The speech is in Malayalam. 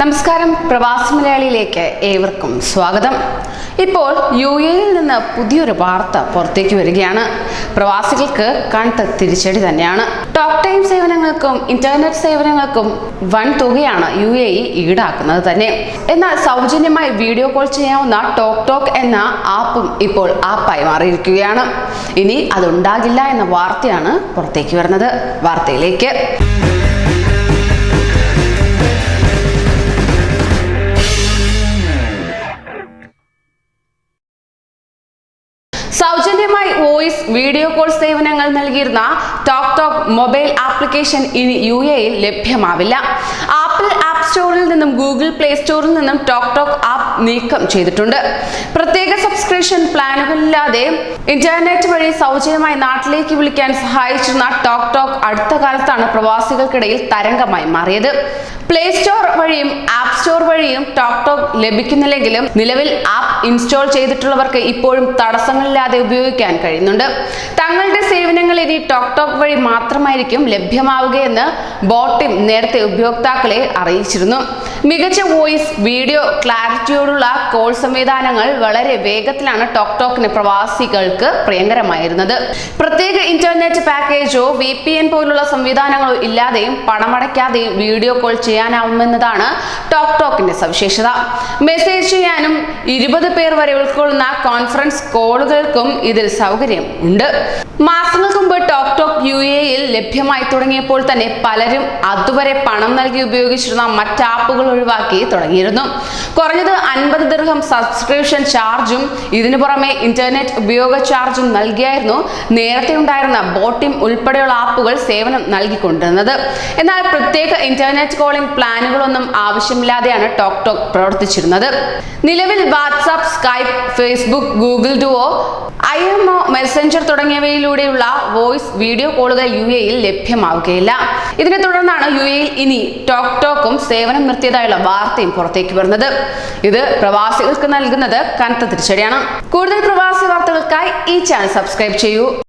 നമസ്കാരം, പ്രവാസി മലയാളിയിലേക്ക് ഏവർക്കും സ്വാഗതം. ഇപ്പോൾ യുഎഇയിൽ നിന്ന് പുതിയൊരു വാർത്ത പുറത്തേക്ക് വരികയാണ്. പ്രവാസികൾക്ക് കനത്ത തിരിച്ചടി തന്നെയാണ്. ടോക്ക് ടൈം സേവനങ്ങൾക്കും ഇന്റർനെറ്റ് സേവനങ്ങൾക്കും വൻ തുകയാണ് യുഎഇ ഈടാക്കുന്നത് തന്നെ. എന്നാൽ സൗജന്യമായി വീഡിയോ കോൾ ചെയ്യാവുന്ന ടോക്ക് എന്ന ആപ്പും ഇപ്പോൾ ആപ്പായി മാറിയിരിക്കുകയാണ്. ഇനി അതുണ്ടാകില്ല എന്ന വാർത്തയാണ് പുറത്തേക്ക് വരുന്നത്. വാർത്തയിലേക്ക്. സൗജന്യമായി വോയിസ് വീഡിയോ കോൾ സേവനങ്ങൾ നൽകിയിരുന്ന ടോക്ക് മൊബൈൽ ആപ്ലിക്കേഷൻ ഇനി യുഎഇയിൽ ലഭ്യമാവില്ല. ആപ്പിൾ ആപ്പ് സ്റ്റോറിൽ നിന്നും ഗൂഗിൾ പ്ലേ സ്റ്റോറിൽ നിന്നും ടോക്ക് ആപ്പ് നീക്കം ചെയ്തിട്ടുണ്ട്. പ്രത്യേക സബ്സ്ക്രിപ്ഷൻ പ്ലാനുകളില്ലാതെ ഇന്റർനെറ്റ് വഴി സൗജന്യമായി നാട്ടിലേക്ക് വിളിക്കാൻ സഹായിച്ചിരുന്ന ടോക്ക് അടുത്ത കാലത്താണ് പ്രവാസികൾക്കിടയിൽ തരംഗമായി മാറിയത്. പ്ലേ സ്റ്റോർ വഴിയും ആപ്പ് സ്റ്റോർ വഴിയും ടോക്ക് ലഭിക്കുന്നില്ലെങ്കിലും നിലവിൽ ആപ്പ് ഇൻസ്റ്റാൾ ചെയ്തിട്ടുള്ളവർക്ക് ഇപ്പോഴും തടസ്സങ്ങളില്ലാതെ ഉപയോഗിക്കാൻ കഴിയുന്നുണ്ട്. തങ്ങളുടെ സേവനങ്ങൾ ഇനി ടോക്ക് വഴി മാത്രമായിരിക്കും ലഭ്യമാവുകയെന്ന് ബോട്ടിം നേരത്തെ ഉപയോക്താക്കളെ അറിയിച്ചിരുന്നു. മികച്ച വോയിസ് വീഡിയോ ക്ലാരിറ്റിയോടുള്ള കോൾ സംവിധാനങ്ങൾ വളരെ വേഗത്തിലാണ് ടോക്കിന് പ്രവാസികൾക്ക് പ്രിയങ്കരമായിരുന്നത്. പ്രത്യേക ഇന്റർനെറ്റ് പാക്കേജോ VPN പോലുള്ള സംവിധാനങ്ങളോ ഇല്ലാതെയും പണമടയ്ക്കാതെയും വീഡിയോ കോൾ ചെയ്യാനാവുമെന്നതാണ് ടോക്കിന്റെ സവിശേഷത. മെസ്സേജ് ചെയ്യാനും 20 പേർ വരെ ഉൾക്കൊള്ളുന്ന കോൺഫറൻസ് കോളുകൾക്കും ഇതിൽ സൗകര്യം ഉണ്ട്. മാസങ്ങൾക്ക് മുമ്പ് ടോക്ക് യുഎഇയിൽ ലഭ്യമായി തുടങ്ങിയപ്പോൾ തന്നെ പലരും അതുവരെ പണം നൽകി ഉപയോഗിച്ചിരുന്ന മറ്റ് ആപ്പുകൾ ഒഴിവാക്കി തുടങ്ങിയിരുന്നു. കുറഞ്ഞത് 50 ദിർഹം സബ്സ്ക്രിപ്ഷൻ ചാർജും ഇതിനു പുറമെ ഇന്റർനെറ്റ് ഉപയോഗ ചാർജും നൽകിയായിരുന്നു നേരത്തെ ഉണ്ടായിരുന്ന ബോട്ടിം ഉൾപ്പെടെയുള്ള ആപ്പുകൾ സേവനം നൽകിക്കൊണ്ടിരുന്നത്. എന്നാൽ പ്രത്യേക ഇന്റർനെറ്റ് കോളിംഗ് പ്ലാനുകളൊന്നും ആവശ്യമില്ലാതെയാണ് ടോക്ക് പ്രവർത്തിച്ചിരുന്നത്. നിലവിൽ WhatsApp, Skype, Facebook, Google Duo, IMO, Messenger തുടങ്ങിയവയിലൂടെയുള്ള വോയിസ് വീഡിയോ കോളുകൾ യുഎഇയിൽ ലഭ്യമാവുകയില്ല. ഇതിനെ തുടർന്നാണ് യുഎഇയിൽ ഇനി ടോക്കും സേവനം നിർത്തിയതായുള്ള വാർത്തയും പുറത്തേക്ക് വരുന്നത്. ഇത് പ്രവാസികൾക്ക് നൽകുന്നത് കനത്ത തിരിച്ചടിയാണ്. കൂടുതൽ പ്രവാസി വാർത്തകൾക്കായി ഈ ചാനൽ സബ്സ്ക്രൈബ് ചെയ്യൂ.